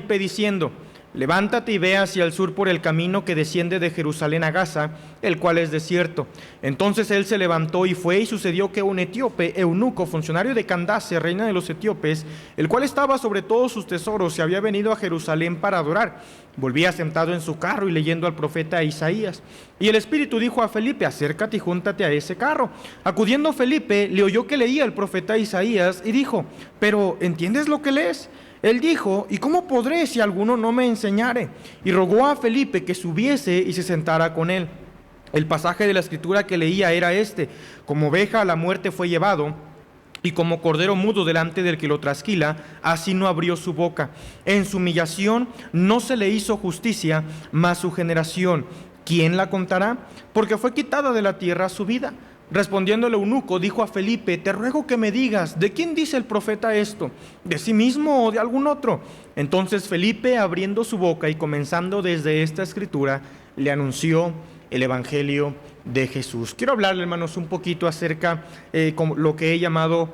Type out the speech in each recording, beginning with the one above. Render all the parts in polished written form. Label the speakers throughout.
Speaker 1: diciendo: levántate y ve hacia el sur por el camino que desciende de Jerusalén a Gaza, el cual es desierto. Entonces él se levantó y fue, y sucedió que un etíope, eunuco, funcionario de Candace, reina de los etíopes, el cual estaba sobre todos sus tesoros, se había venido a Jerusalén para adorar. Volvía sentado en su carro y leyendo al profeta Isaías. Y el Espíritu dijo a Felipe: acércate y júntate a ese carro. Acudiendo Felipe, le oyó que leía el profeta Isaías y dijo: pero ¿entiendes lo que lees? Él dijo: ¿y cómo podré si alguno no me enseñare? Y rogó a Felipe que subiese y se sentara con él. El pasaje de la escritura que leía era este: como oveja a la muerte fue llevado, y como cordero mudo delante del que lo trasquila, así no abrió su boca. En su humillación no se le hizo justicia, mas su generación, ¿quién la contará? Porque fue quitada de la tierra su vida. Respondiendo el eunuco, dijo a Felipe: te ruego que me digas, ¿de quién dice el profeta esto? ¿De sí mismo o de algún otro? Entonces Felipe, abriendo su boca y comenzando desde esta escritura, le anunció el evangelio de Jesús. Quiero hablarle, hermanos, un poquito acerca con lo que he llamado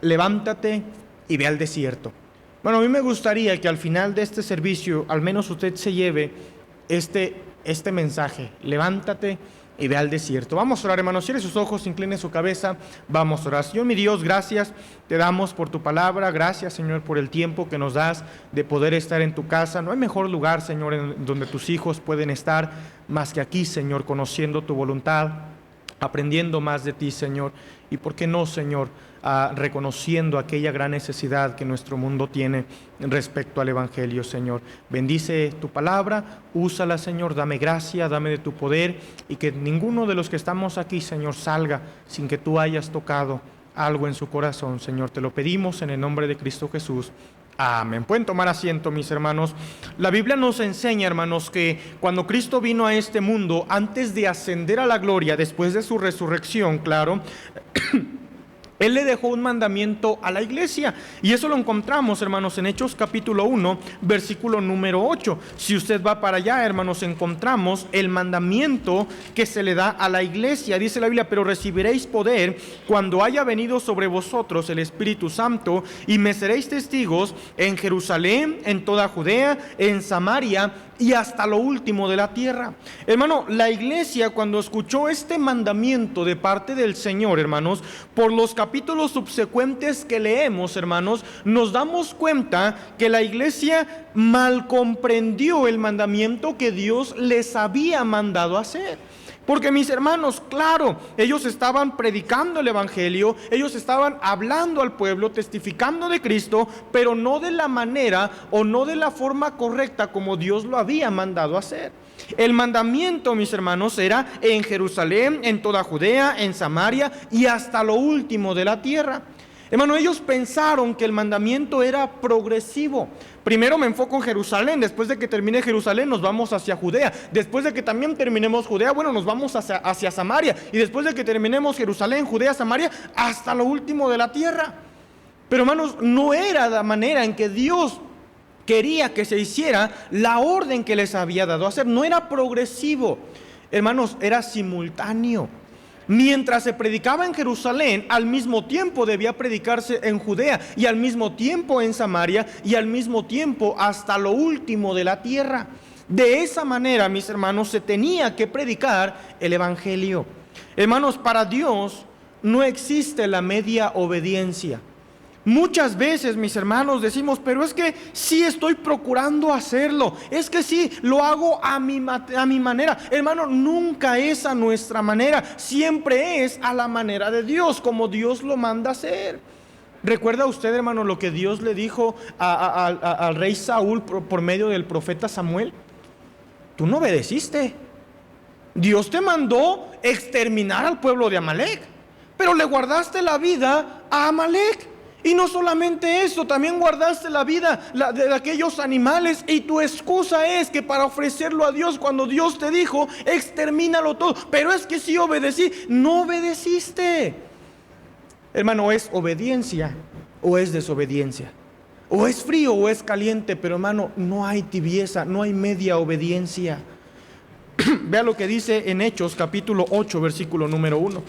Speaker 1: levántate y ve al desierto. Bueno, a mí me gustaría que al final de este servicio, al menos usted se lleve este mensaje: levántate y ve al desierto. Vamos a orar, hermanos. Cierre sus ojos, incline su cabeza. Vamos a orar. Señor mi Dios, gracias te damos por tu palabra. Gracias, Señor, por el tiempo que nos das de poder estar en tu casa. No hay mejor lugar, Señor, en donde tus hijos pueden estar más que aquí, Señor, conociendo tu voluntad, aprendiendo más de ti, Señor. Y por qué no, Señor, reconociendo aquella gran necesidad que nuestro mundo tiene respecto al evangelio, Señor. Bendice tu palabra, úsala, Señor, dame gracia, dame de tu poder, y que ninguno de los que estamos aquí, Señor, salga sin que tú hayas tocado algo en su corazón, Señor. Te lo pedimos en el nombre de Cristo Jesús. Amén. Pueden tomar asiento, mis hermanos. La Biblia nos enseña, hermanos, que cuando Cristo vino a este mundo, antes de ascender a la gloria, después de su resurrección, claro, Él le dejó un mandamiento a la iglesia, y eso lo encontramos, hermanos, en Hechos capítulo 1, versículo número 8. Si usted va para allá, hermanos, encontramos el mandamiento que se le da a la iglesia. Dice la Biblia: pero recibiréis poder cuando haya venido sobre vosotros el Espíritu Santo, y me seréis testigos en Jerusalén, en toda Judea, en Samaria y hasta lo último de la tierra. Hermano, la iglesia, cuando escuchó este mandamiento de parte del Señor, hermanos, por los capítulos subsecuentes que leemos, hermanos, nos damos cuenta que la iglesia mal comprendió el mandamiento que Dios les había mandado hacer. Porque, mis hermanos, claro, ellos estaban predicando el evangelio, ellos estaban hablando al pueblo, testificando de Cristo, pero no de la manera o no de la forma correcta como Dios lo había mandado hacer. El mandamiento, mis hermanos, era en Jerusalén, en toda Judea, en Samaria y hasta lo último de la tierra. Hermano, ellos pensaron que el mandamiento era progresivo. Primero me enfoco en Jerusalén, después de que termine Jerusalén nos vamos hacia Judea, después de que también terminemos Judea, bueno, nos vamos hacia Samaria, y después de que terminemos Jerusalén, Judea, Samaria, hasta lo último de la tierra. Pero, hermanos, no era la manera en que Dios quería que se hiciera la orden que les había dado a hacer. No era progresivo, hermanos, era simultáneo. Mientras se predicaba en Jerusalén, al mismo tiempo debía predicarse en Judea, y al mismo tiempo en Samaria, y al mismo tiempo hasta lo último de la tierra. De esa manera, mis hermanos, se tenía que predicar el evangelio. Hermanos, para Dios no existe la media obediencia. Muchas veces, mis hermanos, decimos: pero es que sí estoy procurando hacerlo, es que sí lo hago a mi manera. Hermano, nunca es a nuestra manera, siempre es a la manera de Dios, como Dios lo manda hacer. ¿Recuerda usted, hermano, lo que Dios le dijo al rey Saúl por medio del profeta Samuel? Tú no obedeciste. Dios te mandó exterminar al pueblo de Amalek, pero le guardaste la vida a Amalek. Y no solamente eso, también guardaste la vida de aquellos animales, y tu excusa es que para ofrecerlo a Dios, cuando Dios te dijo extermínalo todo, pero es que sí obedecí. No obedeciste. Hermano, es obediencia o es desobediencia, o es frío o es caliente, pero, hermano, no hay tibieza, no hay media obediencia. Vea lo que dice en Hechos capítulo 8, versículo número 1.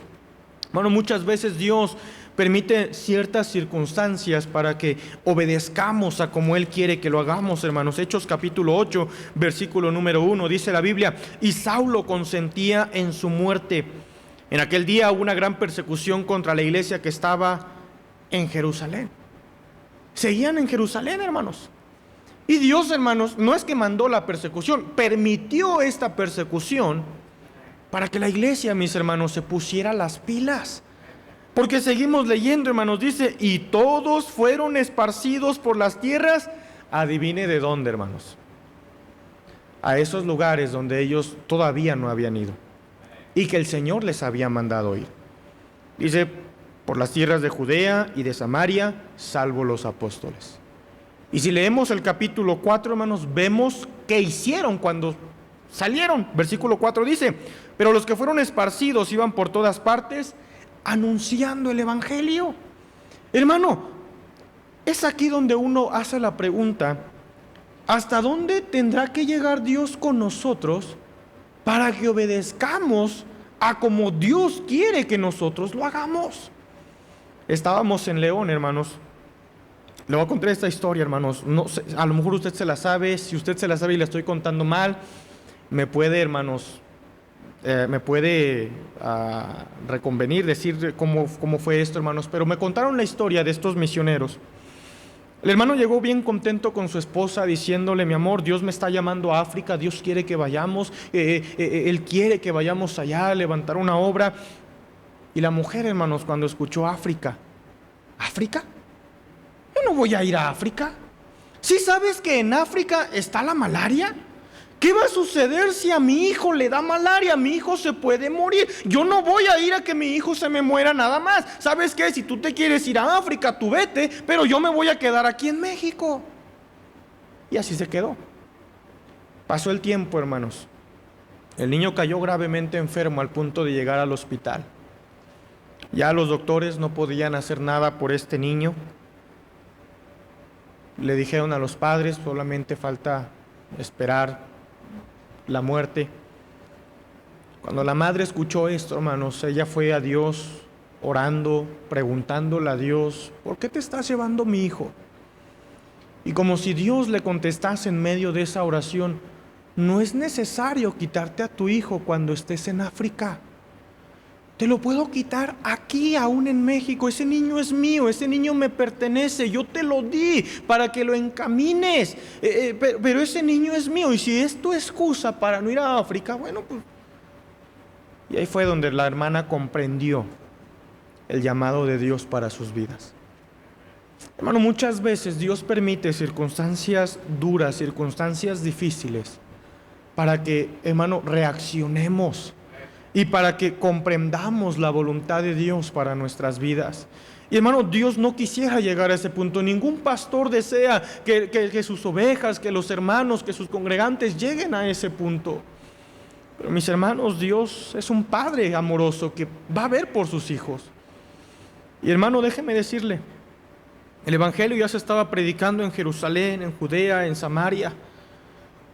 Speaker 1: Bueno, muchas veces Dios permite ciertas circunstancias para que obedezcamos a como Él quiere que lo hagamos, hermanos. Hechos capítulo 8, versículo número 1, dice la Biblia: y Saulo consentía en su muerte. En aquel día hubo una gran persecución contra la iglesia que estaba en Jerusalén. Seguían en Jerusalén, hermanos. Y Dios, hermanos, no es que mandó la persecución, permitió esta persecución para que la iglesia, mis hermanos, se pusiera las pilas. Porque seguimos leyendo, hermanos, dice: y todos fueron esparcidos por las tierras. Adivine de dónde, hermanos. A esos lugares donde ellos todavía no habían ido y que el Señor les había mandado ir. Dice: por las tierras de Judea y de Samaria, salvo los apóstoles. Y si leemos el capítulo 4, hermanos, vemos qué hicieron cuando salieron. Versículo 4 dice: pero los que fueron esparcidos iban por todas partes anunciando el evangelio. Hermano, es aquí donde uno hace la pregunta: ¿hasta dónde tendrá que llegar Dios con nosotros para que obedezcamos a como Dios quiere que nosotros lo hagamos? Estábamos en León, hermanos. Le voy a contar esta historia, hermanos. No sé, a lo mejor usted se la sabe. Si usted se la sabe y la estoy contando mal, me puede, hermanos, reconvenir, decir cómo fue esto, hermanos. Pero me contaron la historia de estos misioneros. El hermano llegó bien contento con su esposa, diciéndole: mi amor, Dios me está llamando a África, Dios quiere que vayamos, Él quiere que vayamos allá a levantar una obra. Y la mujer, hermanos, cuando escuchó África: ¿África? Yo no voy a ir a África. ¿Sí sabes que en África está la malaria? ¿Qué va a suceder si a mi hijo le da malaria? Mi hijo se puede morir. Yo no voy a ir a que mi hijo se me muera nada más. ¿Sabes qué? Si tú te quieres ir a África, tú vete, pero yo me voy a quedar aquí en México. Y así se quedó. Pasó el tiempo, hermanos. El niño cayó gravemente enfermo al punto de llegar al hospital. Ya los doctores no podían hacer nada por este niño. Le dijeron a los padres: solamente falta esperar la muerte. Cuando la madre escuchó esto, hermanos, ella fue a Dios orando, preguntándole a Dios: ¿por qué te estás llevando mi hijo? Y como si Dios le contestase en medio de esa oración: no es necesario quitarte a tu hijo cuando estés en África. Te lo puedo quitar aquí, aún en México. Ese niño es mío, ese niño me pertenece. Yo te lo di para que lo encamines. Pero ese niño es mío. Y si es tu excusa para no ir a África, bueno, pues... Y ahí fue donde la hermana comprendió el llamado de Dios para sus vidas. Hermano, muchas veces Dios permite circunstancias duras, circunstancias difíciles, para que, hermano, reaccionemos y para que comprendamos la voluntad de Dios para nuestras vidas. Y hermano, Dios no quisiera llegar a ese punto. Ningún pastor desea que sus ovejas, que los hermanos, que sus congregantes lleguen a ese punto. Pero mis hermanos, Dios es un Padre amoroso que va a ver por sus hijos. Y hermano, déjeme decirle, el Evangelio ya se estaba predicando en Jerusalén, en Judea, en Samaria.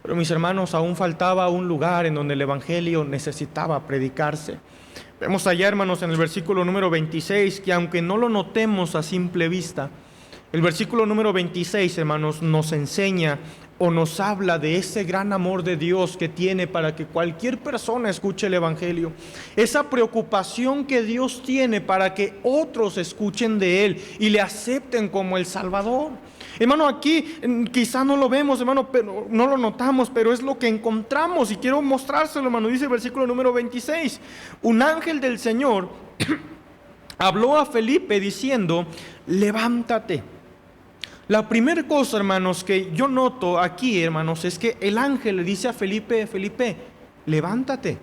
Speaker 1: Pero mis hermanos, aún faltaba un lugar en donde el Evangelio necesitaba predicarse. Vemos allá, hermanos, en el versículo número 26, que aunque no lo notemos a simple vista, el versículo número 26, hermanos, nos enseña o nos habla de ese gran amor de Dios que tiene para que cualquier persona escuche el Evangelio. Esa preocupación que Dios tiene para que otros escuchen de Él y le acepten como el Salvador. Hermano, aquí quizá no lo vemos, hermano, pero no lo notamos, pero es lo que encontramos y quiero mostrárselo, hermano. Dice el versículo número 26: un ángel del Señor habló a Felipe diciendo: levántate. La primera cosa, hermanos, que yo noto aquí, hermanos, es que el ángel le dice a Felipe: Felipe, levántate.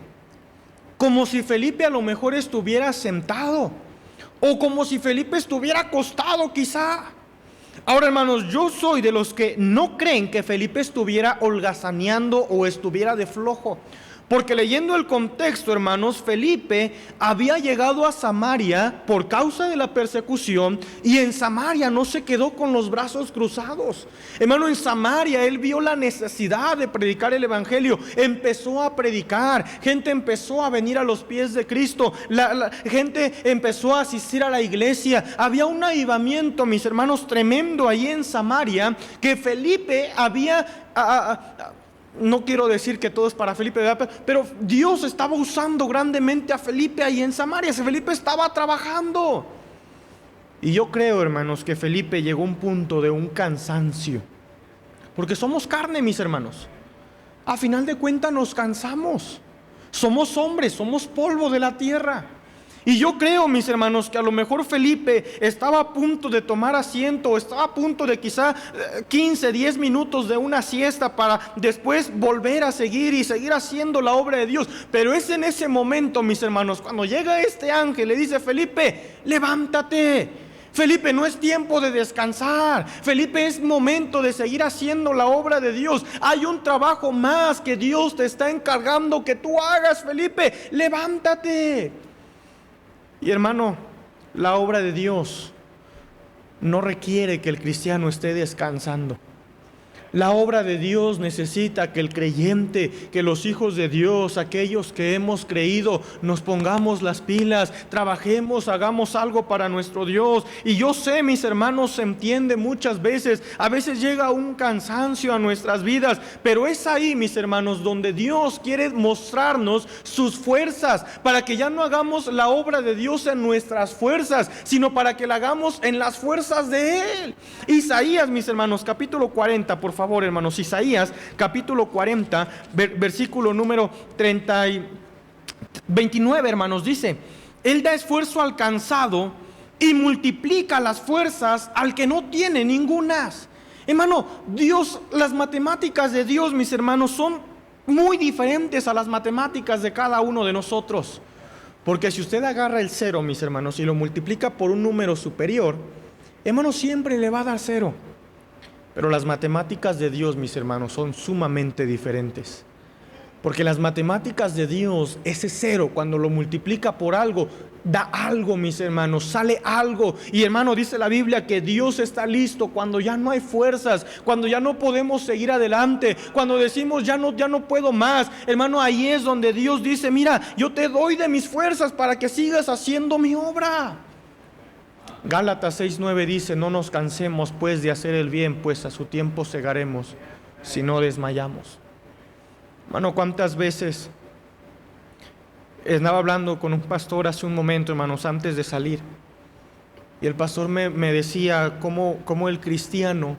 Speaker 1: Como si Felipe a lo mejor estuviera sentado, o como si Felipe estuviera acostado quizá. Ahora, hermanos, yo soy de los que no creen que Felipe estuviera holgazaneando o estuviera de flojo, Porque leyendo el contexto, hermanos, Felipe había llegado a Samaria por causa de la persecución, y en Samaria no se quedó con los brazos cruzados. Hermano, en Samaria él vio la necesidad de predicar el evangelio, empezó a predicar, gente empezó a venir a los pies de Cristo, la gente empezó a asistir a la iglesia. Había un avivamiento, mis hermanos, tremendo ahí en Samaria, que Felipe había... no quiero decir que todo es para Felipe, ¿verdad? Pero Dios estaba usando grandemente a Felipe ahí en Samaria. Felipe estaba trabajando. Y yo creo, hermanos, que Felipe llegó a un punto de un cansancio. Porque somos carne, mis hermanos. A final de cuentas nos cansamos. Somos hombres, somos polvo de la tierra. Y yo creo, mis hermanos, que a lo mejor Felipe estaba a punto de tomar asiento, o estaba a punto de quizá 15, 10 minutos de una siesta para después volver a seguir y seguir haciendo la obra de Dios. Pero es en ese momento, mis hermanos, cuando llega este ángel, le dice: Felipe, levántate. Felipe, no es tiempo de descansar. Felipe, es momento de seguir haciendo la obra de Dios. Hay un trabajo más que Dios te está encargando que tú hagas. Felipe, levántate. Y hermano, la obra de Dios no requiere que el cristiano esté descansando. La obra de Dios necesita que el creyente, que los hijos de Dios, aquellos que hemos creído, nos pongamos las pilas, trabajemos, hagamos algo para nuestro Dios. Y yo sé, mis hermanos, se entiende muchas veces, a veces llega un cansancio a nuestras vidas, pero es ahí, mis hermanos, donde Dios quiere mostrarnos sus fuerzas, para que ya no hagamos la obra de Dios en nuestras fuerzas, sino para que la hagamos en las fuerzas de Él. Isaías, mis hermanos, capítulo 40, por favor, hermanos. Isaías capítulo 40, versículo número 29, hermanos, dice: Él da esfuerzo al cansado y multiplica las fuerzas al que no tiene ningunas. Hermano, Dios, las matemáticas de Dios, mis hermanos, son muy diferentes a las matemáticas de cada uno de nosotros. Porque si usted agarra el cero, mis hermanos, y lo multiplica por un número superior, hermano, siempre le va a dar cero. Pero las matemáticas de Dios, mis hermanos, son sumamente diferentes. Porque las matemáticas de Dios, ese cero, cuando lo multiplica por algo, da algo, mis hermanos, sale algo. Y hermano, dice la Biblia que Dios está listo cuando ya no hay fuerzas, cuando ya no podemos seguir adelante, cuando decimos ya no puedo más. Hermano, ahí es donde Dios dice: mira, yo te doy de mis fuerzas para que sigas haciendo mi obra. Gálatas 6:9 dice: no nos cansemos pues de hacer el bien, pues a su tiempo segaremos si no desmayamos. Hermano, ¿cuántas veces? Estaba hablando con un pastor hace un momento, hermanos, antes de salir, y el pastor me decía cómo el cristiano,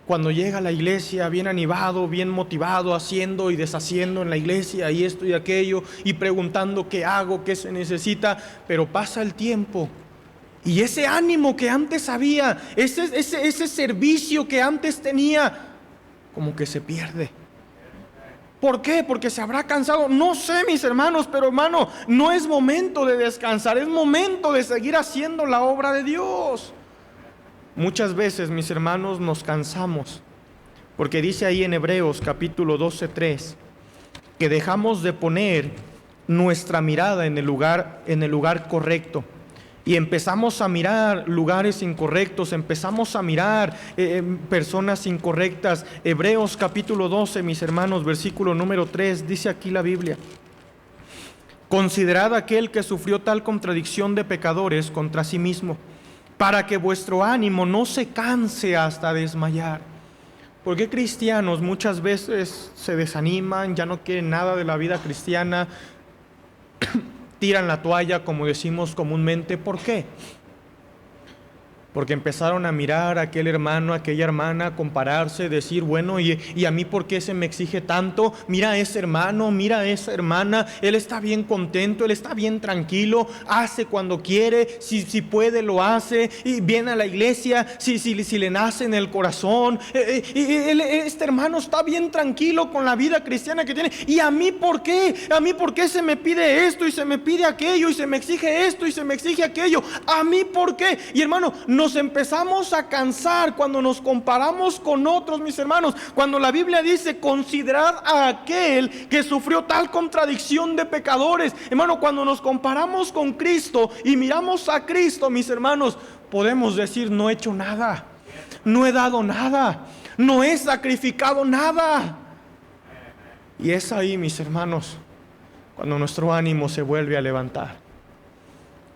Speaker 1: cuando llega a la iglesia bien animado, bien motivado, haciendo y deshaciendo en la iglesia y esto y aquello, y preguntando qué hago, qué se necesita, pero pasa el tiempo y ese ánimo que antes había, ese servicio que antes tenía, como que se pierde. ¿Por qué? Porque se habrá cansado. No sé, mis hermanos, pero hermano, no es momento de descansar, es momento de seguir haciendo la obra de Dios. Muchas veces, mis hermanos, nos cansamos, porque dice ahí en Hebreos capítulo 12:3 que dejamos de poner nuestra mirada en el lugar correcto. Y empezamos a mirar lugares incorrectos, empezamos a mirar personas incorrectas. Hebreos capítulo 12, mis hermanos, versículo número 3, dice aquí la Biblia: considerad aquel que sufrió tal contradicción de pecadores contra sí mismo, para que vuestro ánimo no se canse hasta desmayar. Porque cristianos muchas veces se desaniman, ya no quieren nada de la vida cristiana, tiran la toalla, como decimos comúnmente. ¿Por qué? Porque empezaron a mirar a aquel hermano, a aquella hermana, compararse, decir: bueno, ¿y a mí por qué se me exige tanto? Mira a ese hermano, mira a esa hermana, él está bien contento, él está bien tranquilo, hace cuando quiere, si puede lo hace, y viene a la iglesia, si le nace en el corazón, este hermano está bien tranquilo con la vida cristiana que tiene. ¿Y a mí por qué? ¿A mí por qué se me pide esto y se me pide aquello y se me exige esto y se me exige aquello? ¿A mí por qué? Y hermano, Nos empezamos a cansar cuando nos comparamos con otros, mis hermanos. Cuando la Biblia dice, considerad a aquel que sufrió tal contradicción de pecadores. Hermano, cuando nos comparamos con Cristo y miramos a Cristo, mis hermanos, podemos decir, no he hecho nada, no he dado nada, no he sacrificado nada. Y es ahí, mis hermanos, cuando nuestro ánimo se vuelve a levantar,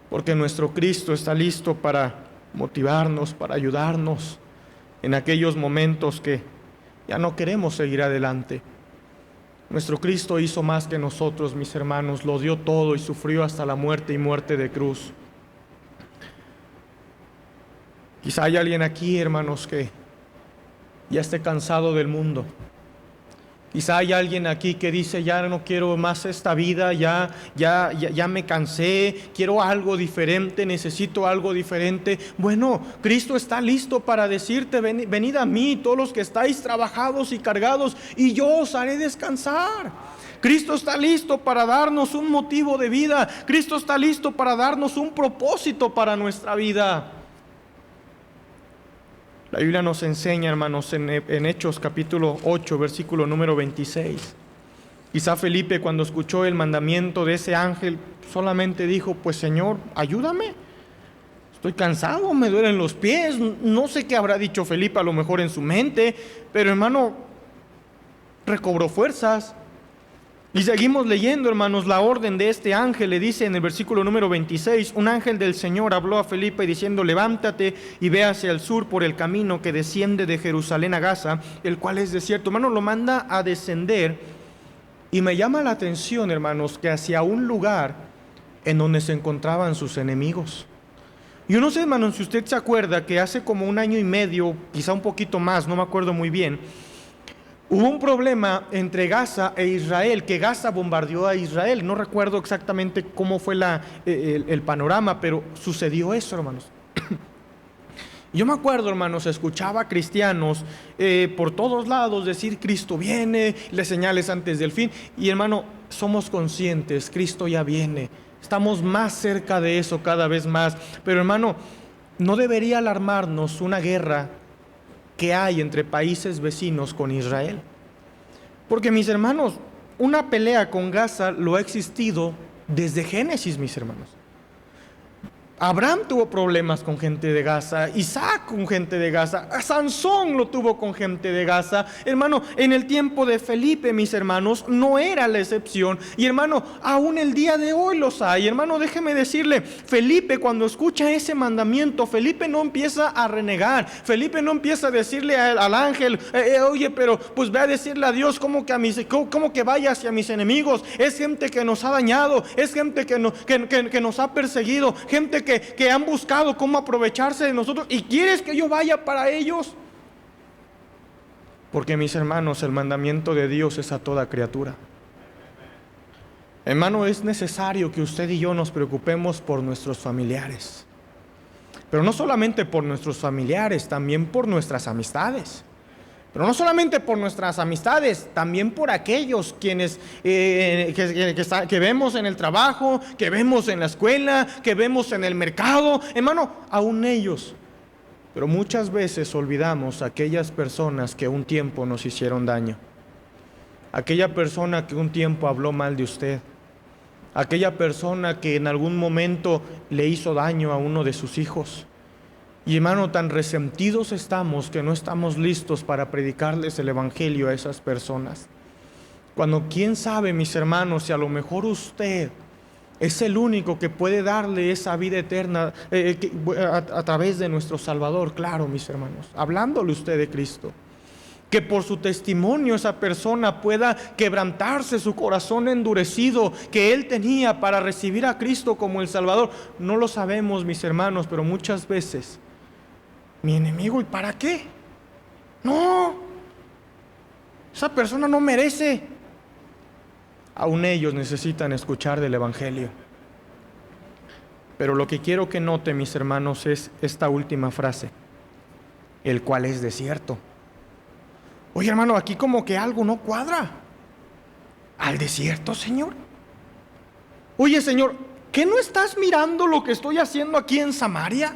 Speaker 1: porque nuestro Cristo está listo para motivarnos, para ayudarnos en aquellos momentos que ya no queremos seguir adelante. Nuestro Cristo hizo más que nosotros, mis hermanos, lo dio todo y sufrió hasta la muerte y muerte de cruz. Quizá hay alguien aquí, hermanos, que ya esté cansado del mundo. Quizá hay alguien aquí que dice, ya no quiero más esta vida, ya me cansé, quiero algo diferente, necesito algo diferente. Bueno, Cristo está listo para decirte, venid a mí, todos los que estáis trabajados y cargados, y yo os haré descansar. Cristo está listo para darnos un motivo de vida. Cristo está listo para darnos un propósito para nuestra vida. La Biblia nos enseña, hermanos, en Hechos capítulo 8, versículo número 26. Quizá Felipe, cuando escuchó el mandamiento de ese ángel, solamente dijo, pues Señor, ayúdame. Estoy cansado, me duelen los pies. No sé qué habrá dicho Felipe, a lo mejor en su mente, pero hermano, recobró fuerzas. Y seguimos leyendo, hermanos, la orden de este ángel. Le dice en el versículo número 26, un ángel del Señor habló a Felipe diciendo, levántate y ve hacia el sur por el camino que desciende de Jerusalén a Gaza, el cual es desierto. Hermano, lo manda a descender, y me llama la atención, hermanos, que hacia un lugar en donde se encontraban sus enemigos. Yo no sé, hermanos, si usted se acuerda que hace como 1 año y medio, quizá un poquito más, no me acuerdo muy bien, hubo un problema entre Gaza e Israel, que Gaza bombardeó a Israel. No recuerdo exactamente cómo fue el panorama, pero sucedió eso, hermanos. Yo me acuerdo, hermanos, escuchaba a cristianos por todos lados decir, Cristo viene, le señales antes del fin. Y hermano, somos conscientes, Cristo ya viene. Estamos más cerca de eso cada vez más. Pero hermano, no debería alarmarnos una guerra que hay entre países vecinos con Israel. Porque, mis hermanos, una pelea con Gaza lo ha existido desde Génesis, mis hermanos. Abraham tuvo problemas con gente de Gaza, Isaac con gente de Gaza, Sansón lo tuvo con gente de Gaza. Hermano, en el tiempo de Felipe, mis hermanos, no era la excepción. Y hermano, aún el día de hoy los hay. Hermano, déjeme decirle, Felipe, cuando escucha ese mandamiento, Felipe no empieza a renegar. Felipe no empieza a decirle al ángel, oye, pero pues ve a decirle a Dios como que vaya hacia mis enemigos. Es gente que nos ha dañado, es gente que nos ha perseguido, gente que han buscado cómo aprovecharse de nosotros, y quieres que yo vaya para ellos. Porque, mis hermanos, el mandamiento de Dios es a toda criatura. Hermano, es necesario que usted y yo nos preocupemos por nuestros familiares, pero no solamente por nuestros familiares, también por nuestras amistades. Pero no solamente por nuestras amistades, también por aquellos quienes que vemos en el trabajo, que vemos en la escuela, que vemos en el mercado. Hermano, aún ellos. Pero muchas veces olvidamos a aquellas personas que un tiempo nos hicieron daño. Aquella persona que un tiempo habló mal de usted. Aquella persona que en algún momento le hizo daño a uno de sus hijos. Y hermano, tan resentidos estamos que no estamos listos para predicarles el evangelio a esas personas. Cuando quién sabe, mis hermanos, si a lo mejor usted es el único que puede darle esa vida eterna a través de nuestro Salvador. Claro, mis hermanos, hablándole usted de Cristo. Que por su testimonio esa persona pueda quebrantarse su corazón endurecido que él tenía para recibir a Cristo como el Salvador. No lo sabemos, mis hermanos, pero muchas veces mi enemigo, ¿y para qué? No, esa persona no merece. Aún ellos necesitan escuchar del evangelio. Pero lo que quiero que note, mis hermanos, es esta última frase, el cual es desierto. Oye, hermano, aquí como que algo no cuadra. ¿Al desierto, Señor? Oye, Señor, ¿qué no estás mirando lo que estoy haciendo aquí en Samaria?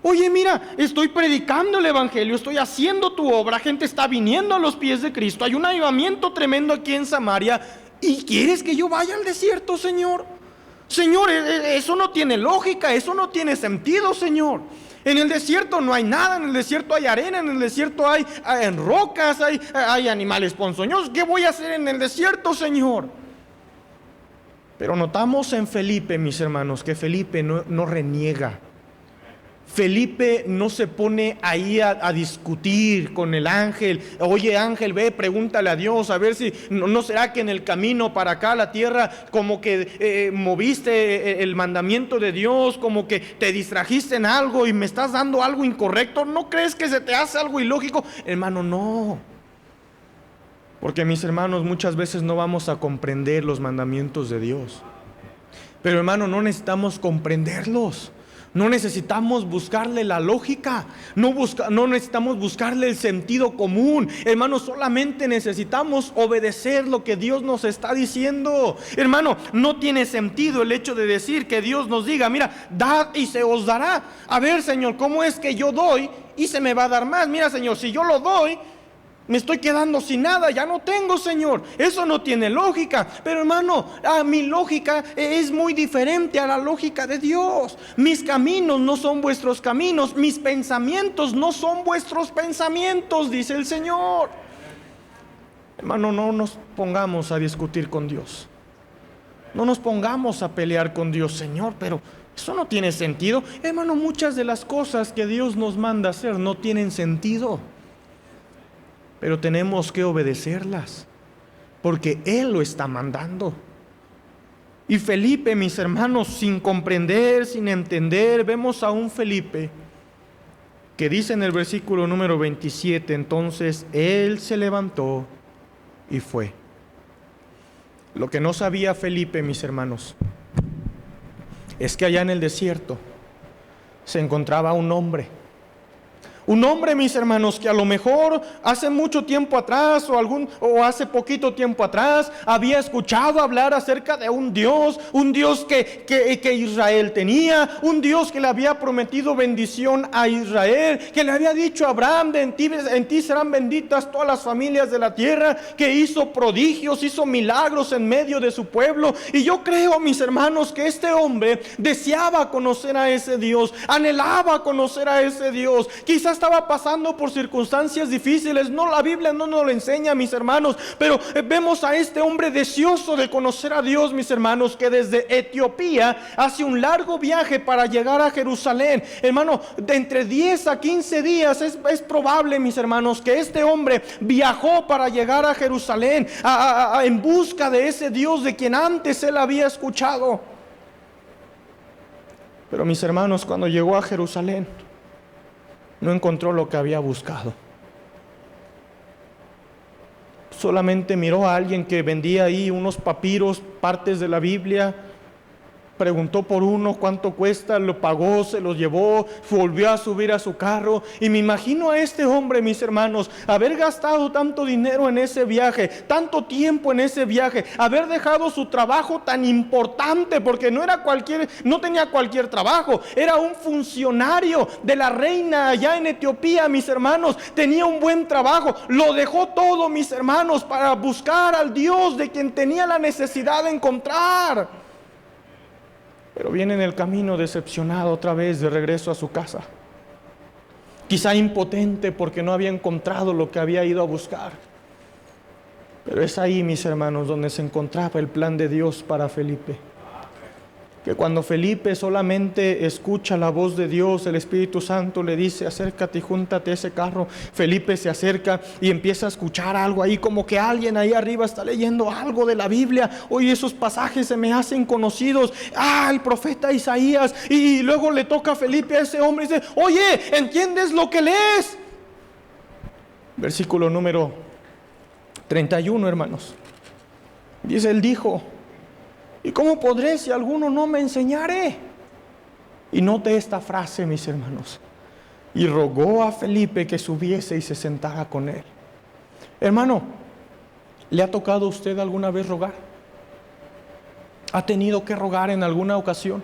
Speaker 1: Oye, mira, estoy predicando el evangelio, estoy haciendo tu obra, gente está viniendo a los pies de Cristo, hay un avivamiento tremendo aquí en Samaria, ¿y quieres que yo vaya al desierto, Señor? Señor, eso no tiene lógica, eso no tiene sentido, Señor. En el desierto no hay nada, en el desierto hay arena, en el desierto hay rocas, hay animales ponzoñosos. ¿Qué voy a hacer en el desierto, Señor? Pero notamos en Felipe, mis hermanos, que Felipe no reniega. Felipe no se pone ahí a discutir con el ángel. Oye, ángel, ve, pregúntale a Dios a ver si no será que en el camino para acá a la tierra como que moviste el mandamiento de Dios, como que te distrajiste en algo y me estás dando algo incorrecto. ¿No crees que se te hace algo ilógico? Hermano, no. Porque mis hermanos, muchas veces no vamos a comprender los mandamientos de Dios. Pero hermano, no necesitamos comprenderlos. No necesitamos buscarle la lógica, no necesitamos buscarle el sentido común. Hermano, solamente necesitamos obedecer lo que Dios nos está diciendo. Hermano, no tiene sentido el hecho de decir que Dios nos diga, mira, dad y se os dará. A ver, Señor, ¿cómo es que yo doy y se me va a dar más? Mira, Señor, si yo lo doy, me estoy quedando sin nada, ya no tengo, Señor. Eso no tiene lógica. Pero hermano, mi lógica es muy diferente a la lógica de Dios. Mis caminos no son vuestros caminos, mis pensamientos no son vuestros pensamientos, dice el Señor. Hermano, no nos pongamos a discutir con Dios. No nos pongamos a pelear con Dios, Señor, pero eso no tiene sentido. Hermano, muchas de las cosas que Dios nos manda hacer no tienen sentido. Pero tenemos que obedecerlas, porque Él lo está mandando. Y Felipe, mis hermanos, sin comprender, sin entender, vemos a un Felipe que dice en el versículo número 27, entonces Él se levantó y fue. Lo que no sabía Felipe, mis hermanos, es que allá en el desierto se encontraba un hombre. Un hombre, mis hermanos, que a lo mejor hace mucho tiempo atrás o hace poquito tiempo atrás había escuchado hablar acerca de un Dios que Israel tenía, un Dios que le había prometido bendición a Israel, que le había dicho a Abraham, en ti serán benditas todas las familias de la tierra, que hizo prodigios, hizo milagros en medio de su pueblo. Y yo creo, mis hermanos, que este hombre deseaba conocer a ese Dios, anhelaba conocer a ese Dios. Quizás estaba pasando por circunstancias difíciles. No, la Biblia no nos lo enseña, mis hermanos, pero vemos a este hombre deseoso de conocer a Dios, mis hermanos, que desde Etiopía hace un largo viaje para llegar a Jerusalén. Hermano, de entre 10 a 15 días es probable, mis hermanos, que este hombre viajó para llegar a Jerusalén en busca de ese Dios de quien antes él había escuchado. Pero mis hermanos, cuando llegó a Jerusalén, no encontró lo que había buscado. Solamente miró a alguien que vendía ahí unos papiros, partes de la Biblia. Preguntó por uno, cuánto cuesta, lo pagó, se los llevó, volvió a subir a su carro. Y me imagino a este hombre, mis hermanos, haber gastado tanto dinero en ese viaje, tanto tiempo en ese viaje, haber dejado su trabajo tan importante, porque no tenía cualquier trabajo, era un funcionario de la reina allá en Etiopía, mis hermanos, tenía un buen trabajo, lo dejó todo, mis hermanos, para buscar al Dios de quien tenía la necesidad de encontrar. Pero viene en el camino decepcionado otra vez de regreso a su casa. Quizá impotente porque no había encontrado lo que había ido a buscar. Pero es ahí, mis hermanos, donde se encontraba el plan de Dios para Felipe. Que cuando Felipe solamente escucha la voz de Dios, el Espíritu Santo le dice, acércate y júntate a ese carro. Felipe se acerca y empieza a escuchar algo ahí, como que alguien ahí arriba está leyendo algo de la Biblia. Oye, esos pasajes se me hacen conocidos. El profeta Isaías. Y luego le toca a Felipe a ese hombre y dice, oye, ¿entiendes lo que lees? Versículo número 31, hermanos. Dice, él dijo, ¿y cómo podré si alguno no me enseñare? Y note esta frase, mis hermanos. Y rogó a Felipe que subiese y se sentara con él. Hermano, ¿le ha tocado a usted alguna vez rogar? ¿Ha tenido que rogar en alguna ocasión?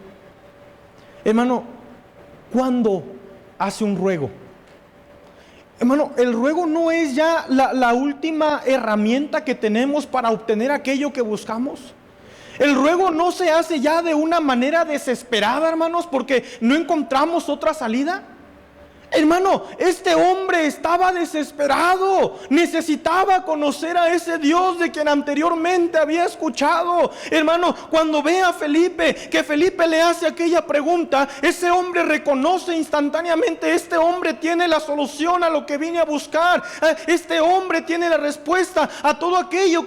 Speaker 1: Hermano, ¿cuándo hace un ruego. Hermano, el ruego no es ya la última herramienta que tenemos para obtener aquello que buscamos. El ruego no se hace ya de una manera desesperada, hermanos, porque no encontramos otra salida. Hermano, este hombre estaba desesperado, necesitaba conocer a ese Dios de quien anteriormente había escuchado. Hermano, cuando ve a Felipe, que Felipe le hace aquella pregunta, ese hombre reconoce instantáneamente: este hombre tiene la solución a lo que vine a buscar. Este hombre tiene la respuesta a todo aquello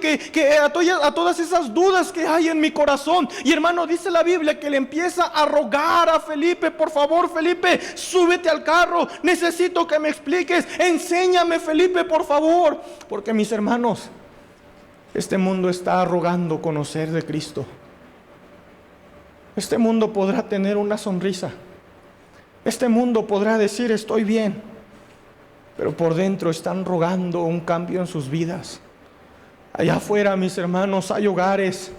Speaker 1: a todas esas dudas que hay en mi corazón. Y hermano, dice la Biblia que le empieza a rogar a Felipe: por favor, Felipe, súbete al carro. Necesito que me expliques, enséñame, Felipe, por favor. Porque mis hermanos, este mundo está rogando conocer de Cristo. Este mundo podrá tener una sonrisa, este mundo podrá decir estoy bien, pero por dentro están rogando un cambio en sus vidas. Allá afuera, mis hermanos, hay hogares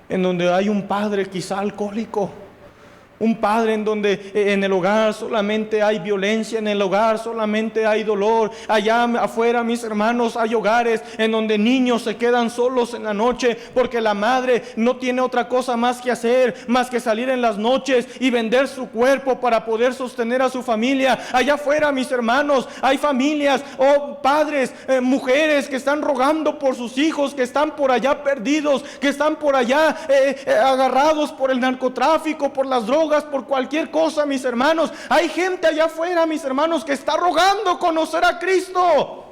Speaker 1: en donde hay un padre quizá alcohólico, un padre en donde en el hogar solamente hay violencia, en el hogar solamente hay dolor. Allá afuera, mis hermanos, hay hogares en donde niños se quedan solos en la noche porque la madre no tiene otra cosa más que hacer, más que salir en las noches y vender su cuerpo para poder sostener a su familia. Allá afuera, mis hermanos, hay familias padres, mujeres que están rogando por sus hijos, que están por allá perdidos, que están por allá agarrados por el narcotráfico, por las drogas, por cualquier cosa, mis hermanos. Hay gente allá afuera, mis hermanos, que está rogando conocer a Cristo.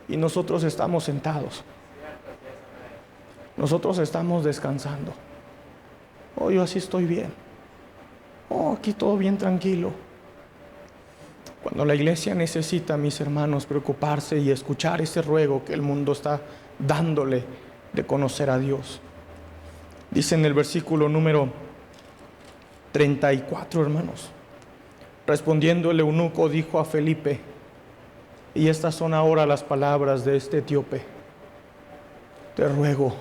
Speaker 1: Y nosotros estamos sentados. Nosotros estamos descansando. Oh, yo así estoy bien. Oh, aquí todo bien tranquilo. Cuando la iglesia necesita, mis hermanos, preocuparse y escuchar ese ruego que el mundo está dándole de conocer a Dios. Dice en el versículo número 34, hermanos: respondiendo el eunuco dijo a Felipe, y estas son ahora las palabras de este etíope: te ruego,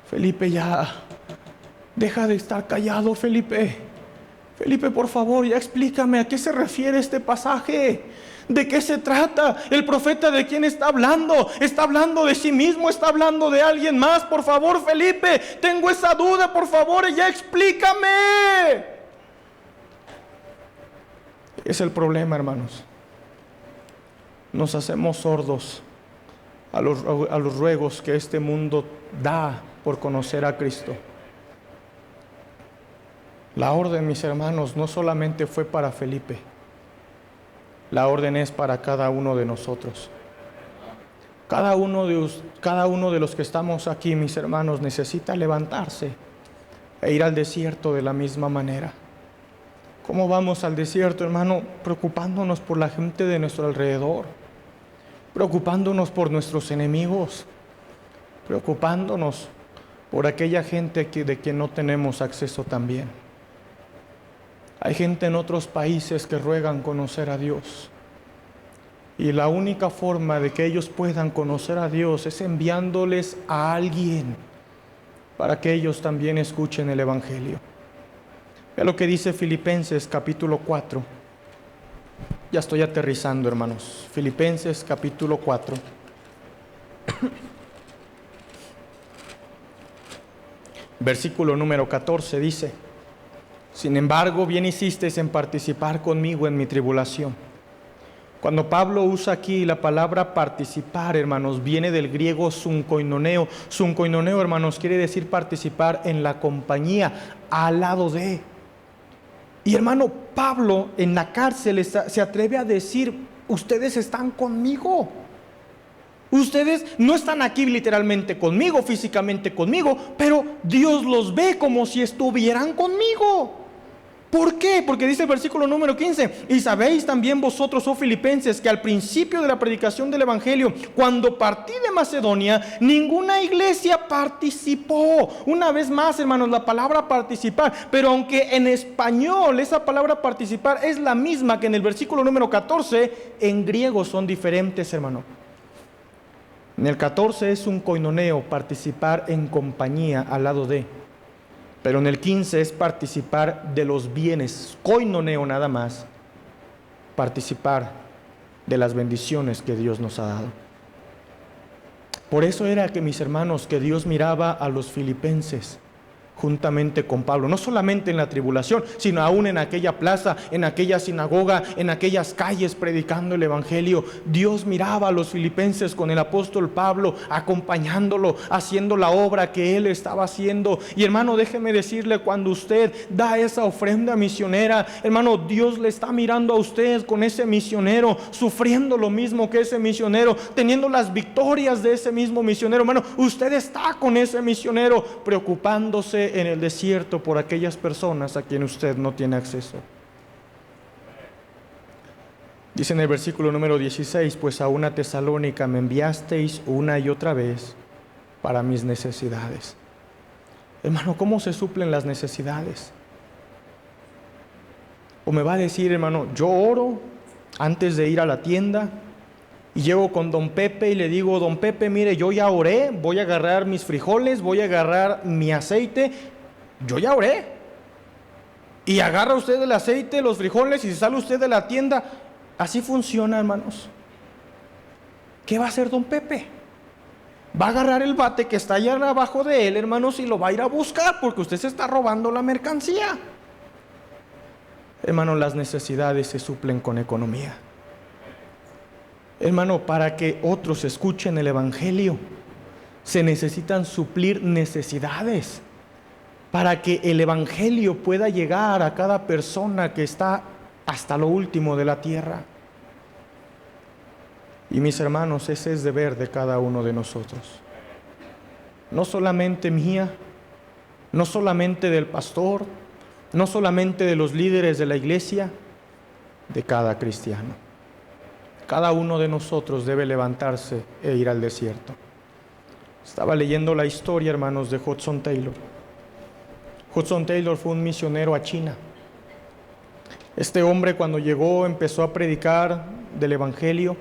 Speaker 1: Felipe, ya deja de estar callado, Felipe. Felipe, por favor, ya explícame a qué se refiere este pasaje. ¿De qué se trata? ¿El profeta de quién está hablando? ¿Está hablando de sí mismo? ¿Está hablando de alguien más? Por favor, Felipe, tengo esa duda, por favor, ya explícame. Es el problema, hermanos. Nos hacemos sordos a los ruegos que este mundo da por conocer a Cristo. La orden, mis hermanos, no solamente fue para Felipe. La orden es para cada uno de nosotros. Cada uno de los que estamos aquí, mis hermanos, necesita levantarse e ir al desierto de la misma manera. ¿Cómo vamos al desierto, hermano? Preocupándonos por la gente de nuestro alrededor, preocupándonos por nuestros enemigos, preocupándonos por aquella gente de quien no tenemos acceso también. Hay gente en otros países que ruegan conocer a Dios. Y la única forma de que ellos puedan conocer a Dios es enviándoles a alguien para que ellos también escuchen el Evangelio. Vea lo que dice Filipenses capítulo 4. Ya estoy aterrizando, hermanos. Filipenses capítulo 4. Versículo número 14 dice: sin embargo, bien hicisteis en participar conmigo en mi tribulación. Cuando Pablo usa aquí la palabra participar, hermanos, viene del griego sunkoinoneo. Sunkoinoneo, hermanos, quiere decir participar en la compañía, al lado de. Y hermano, Pablo en la cárcel se atreve a decir: ustedes están conmigo. Ustedes no están aquí literalmente conmigo, físicamente conmigo, pero Dios los ve como si estuvieran conmigo. ¿Por qué? Porque dice el versículo número 15: y sabéis también vosotros, oh filipenses, que al principio de la predicación del Evangelio, cuando partí de Macedonia, ninguna iglesia participó. Una vez más, hermanos, la palabra participar, pero aunque en español esa palabra participar es la misma que en el versículo número 14, en griego son diferentes, hermano. En el 14 es un koinoneo, participar en compañía, al lado de. Pero en el 15 es participar de los bienes, koinoneo nada más, participar de las bendiciones que Dios nos ha dado. Por eso era que, mis hermanos, que Dios miraba a los filipenses juntamente con Pablo, no solamente en la tribulación, sino aún en aquella plaza, en aquella sinagoga, en aquellas calles predicando el evangelio. Dios miraba a los filipenses con el apóstol Pablo, acompañándolo, haciendo la obra que él estaba haciendo. Y hermano, déjeme decirle, cuando usted da esa ofrenda misionera, hermano, Dios le está mirando a usted con ese misionero, sufriendo lo mismo que ese misionero, teniendo las victorias de ese mismo misionero. Hermano, usted está con ese misionero, preocupándose en el desierto por aquellas personas a quien usted no tiene acceso. Dice en el versículo número 16: pues a una Tesalónica me enviasteis una y otra vez para mis necesidades. Hermano, ¿cómo se suplen las necesidades? O me va a decir, hermano, yo oro antes de ir a la tienda y llego con don Pepe y le digo: don Pepe, mire, yo ya oré, voy a agarrar mis frijoles, voy a agarrar mi aceite, yo ya oré. Y agarra usted el aceite, los frijoles, y se sale usted de la tienda. Así funciona, hermanos. ¿Qué va a hacer don Pepe? Va a agarrar el bate que está allá abajo de él, hermanos, y lo va a ir a buscar, porque usted se está robando la mercancía. Hermano, las necesidades se suplen con economía. Hermano, para que otros escuchen el evangelio, se necesitan suplir necesidades, para que el evangelio pueda llegar a cada persona que está hasta lo último de la tierra. Y mis hermanos, ese es deber de cada uno de nosotros. No solamente mía, no solamente del pastor, no solamente de los líderes de la iglesia, de cada cristiano. Cada uno de nosotros debe levantarse e ir al desierto. Estaba leyendo la historia, hermanos, de Hudson Taylor. Hudson Taylor fue un misionero a China. Este hombre, cuando llegó, empezó a predicar del evangelio.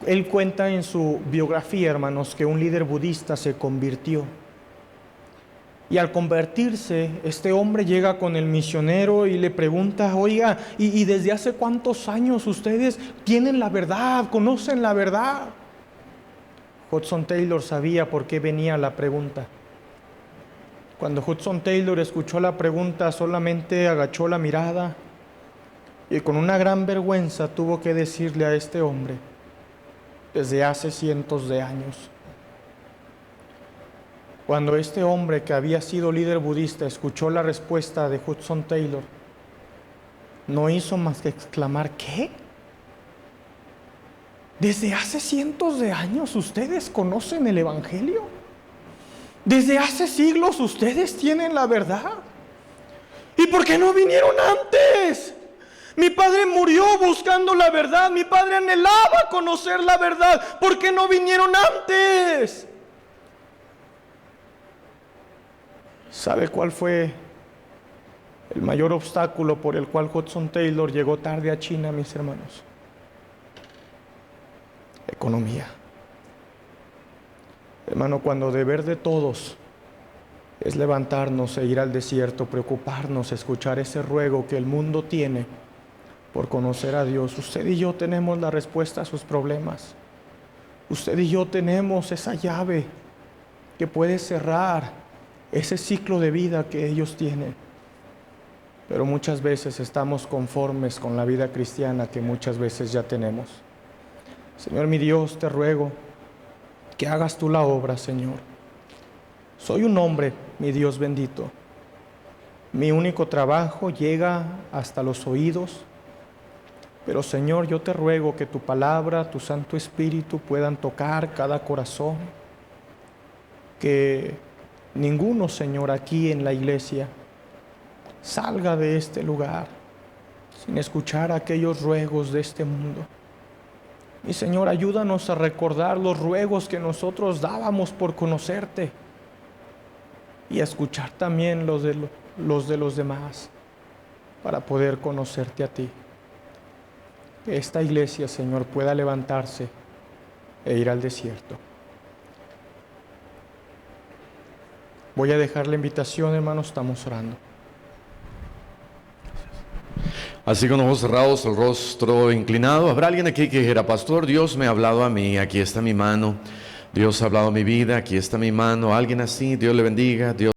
Speaker 1: Él cuenta en su biografía, hermanos, que un líder budista se convirtió. Y al convertirse, este hombre llega con el misionero y le pregunta: oiga, ¿y desde hace cuántos años ustedes tienen la verdad, conocen la verdad? Hudson Taylor sabía por qué venía la pregunta. Cuando Hudson Taylor escuchó la pregunta, solamente agachó la mirada y con una gran vergüenza tuvo que decirle a este hombre: desde hace cientos de años. Cuando este hombre, que había sido líder budista, escuchó la respuesta de Hudson Taylor, no hizo más que exclamar: ¿qué? ¿Desde hace cientos de años ustedes conocen el evangelio? ¿Desde hace siglos ustedes tienen la verdad? ¿Y por qué no vinieron antes? Mi padre murió buscando la verdad, mi padre anhelaba conocer la verdad. ¿Por qué no vinieron antes? ¿Sabe cuál fue el mayor obstáculo por el cual Hudson Taylor llegó tarde a China, mis hermanos? Economía. Hermano, cuando deber de todos es levantarnos e ir al desierto, preocuparnos, escuchar ese ruego que el mundo tiene por conocer a Dios, usted y yo tenemos la respuesta a sus problemas. Usted y yo tenemos esa llave que puede cerrar ese ciclo de vida que ellos tienen. Pero muchas veces estamos conformes con la vida cristiana que muchas veces ya tenemos. Señor mi Dios, te ruego que hagas tú la obra, Señor. Soy un hombre, mi Dios bendito. Mi único trabajo llega hasta los oídos. Pero Señor, yo te ruego que tu palabra, tu Santo Espíritu puedan tocar cada corazón. Que ninguno, Señor, aquí en la iglesia salga de este lugar sin escuchar aquellos ruegos de este mundo. Y Señor, ayúdanos a recordar los ruegos que nosotros dábamos por conocerte y a escuchar también los de los demás para poder conocerte a ti. Que esta iglesia, Señor, pueda levantarse e ir al desierto. Voy a dejar la invitación, hermanos, estamos orando.
Speaker 2: Así con ojos cerrados, el rostro inclinado. ¿Habrá alguien aquí que dijera, pastor, Dios me ha hablado a mí, aquí está mi mano, Dios ha hablado a mi vida, aquí está mi mano? Alguien así, Dios le bendiga, Dios